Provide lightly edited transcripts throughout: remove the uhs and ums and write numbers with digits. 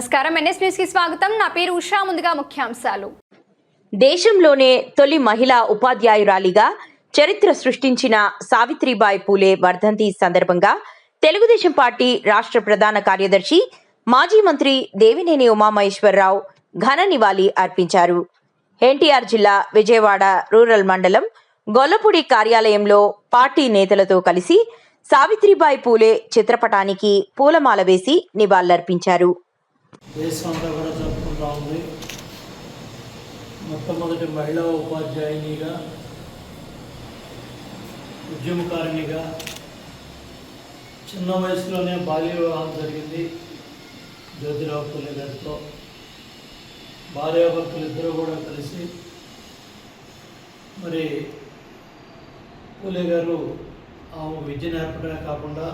నమస్కారం NS news కి స్వాగతం. నా పేరు ఉషా. ముందుగా ముఖ్యాంశాలు. దేశంలోనే తొలి మహిళా ఉపాధ్యాయురాలిగా చరిత్ర సృష్టించిన సావిత్రిబాయి పూలే వర్ధంతి సందర్భంగా తెలుగుదేశం పార్టీ రాష్ట్ర ప్రధాన కార్యదర్శి మాజీ మంత్రి దేవినేని ఉమామహేశ్వరరావు ఘన నివాళి అర్పించారు. ఎన్టీఆర్ జిల్లా విజయవాడ రూరల్ మండలం గొల్లపూడి కార్యాలయంలో పార్టీ నేతలతో కలిసి సావిత్రిబాయి పూలే చిత్రపటానికి పూలమాల వేసి నివాళులర్పించారు. దేశమంతా కూడా జరుపుకుంటూ ఉంది. మొట్టమొదటి మహిళా ఉపాధ్యాయునిగా, ఉద్యమకారిణిగా, చిన్న వయసులోనే బాల్య వివాహం జరిగింది జ్యోతిరావు పూలే గారితో. భార్యాభర్తలు ఇద్దరు కూడా కలిసి మరి పూలే గారు ఆమె విద్య నేర్పడమే కాకుండా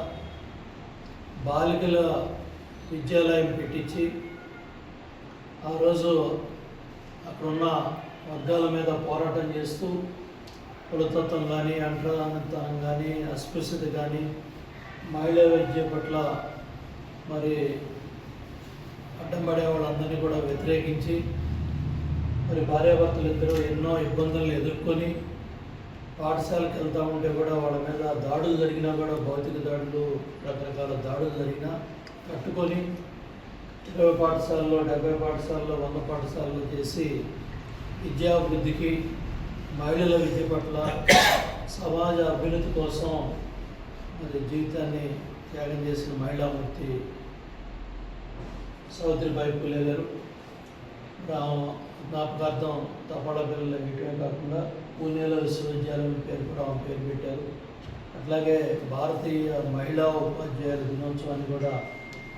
బాలికల విద్యాలయం పెట్టించి ఆ రోజు అక్కడున్న వర్గాల మీద పోరాటం చేస్తూ కులతత్వం కానీ, అంటరానితనం కానీ, అస్పృశ్యత కానీ, మహిళా విద్య పట్ల మరి అడ్డం పడే వాళ్ళందరినీ కూడా వ్యతిరేకించి మరి భార్యాభర్తలు ఇద్దరు ఎన్నో ఇబ్బందులను ఎదుర్కొని పాఠశాలకు వెళ్తూ ఉంటే కూడా వాళ్ళ మీద దాడులు జరిగినా కూడా, భౌతిక దాడులు, రకరకాల దాడులు జరిగినా కట్టుకొని 20 పాఠశాలలో, 70 పాఠశాలలో, 100 పాఠశాలలో చేసి విద్యాభివృద్ధికి, మహిళల విద్య పట్ల, సమాజ అభ్యున్నతి కోసం మరి జీవితాన్ని త్యాగం చేసిన మహిళామూర్తి సావిత్రిబాయి పూలే గారు. జ్ఞాపకార్థం తపాలా బిళ్ళలు వేయటమే కాకుండా పూణేలో విశ్వవిద్యాలయం పేరు కూడా ఆమె పేరు పెట్టారు. అట్లాగే భారతీయ మహిళా ఉపాధ్యాయుల దినోత్సవాన్ని కూడా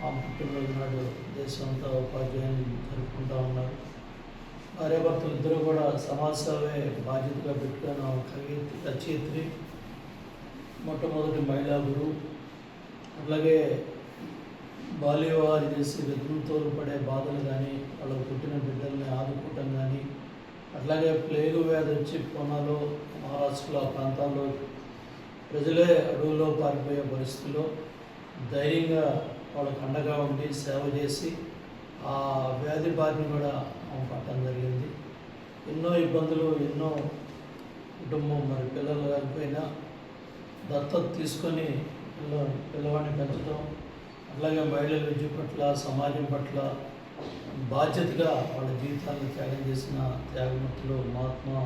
ఆమె పుట్టినరోజు నాడు దేశమంతా ఉపాధ్యాయులు జరుపుకుంటూ ఉన్నారు. భార్యాభర్తలు ఇద్దరు కూడా సమాజ సేవే బాధ్యతగా పెట్టుకొని ఆమె రచయిత్రి, మొట్టమొదటి మహిళా గురువు. అట్లాగే బాల్య వివాహాలు చేసి విఘ్నంతో పడే బాధలు కానీ, వాళ్ళకు పుట్టిన బిడ్డల్ని ఆదుకోవటం కానీ, అట్లాగే ప్లేగు వ్యాధి వచ్చి పూనాలో, మహారాష్ట్రలో ఆ ప్రాంతాల్లో ప్రజలే అడవుల్లో పారిపోయే పరిస్థితుల్లో ధైర్యంగా వాళ్ళకు అండగా ఉండి సేవ చేసి ఆ వ్యాధి బారిని కూడా పట్టడం జరిగింది. ఎన్నో ఇబ్బందులు, ఎన్నో కుటుంబం మరి పిల్లలు లేకపోయినా దత్తత తీసుకొని పిల్లవాడిని పెంచడం, అట్లాగే మహిళల విద్య పట్ల, సమాజం పట్ల బాధ్యతగా వాళ్ళ జీవితాలను త్యాగం చేసిన త్యాగమూర్తులు మహాత్మా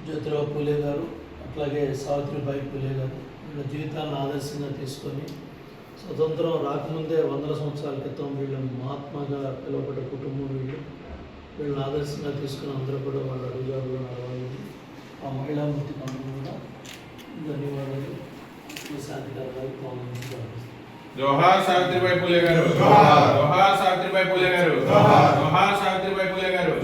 జ్యోతిరావు పూలే గారు, అట్లాగే సావిత్రిబాయి పూలే గారు. వీళ్ళ జీవితాలను ఆదర్శంగా తీసుకొని స్వతంత్రం రాకముందే 100 సంవత్సరాల క్రితం వీళ్ళ మహాత్మాగా పిలువబడ్డ కుటుంబం వీళ్ళని ఆదర్శంగా తీసుకుని అందరూ కూడా వాళ్ళ అడుగుజాడలో నడవాలని ఆ మహిళామూర్తికి అందరూ కూడా ధన్యవాదాలు. శాంతికరంగా పాల్గొని జోహార్ సావిత్రిబాయి పూలే గారు, జోహార్ సావిత్రిబాయి పూలే గారు, జోహార్ సావిత్రిబాయి పూలే గారు.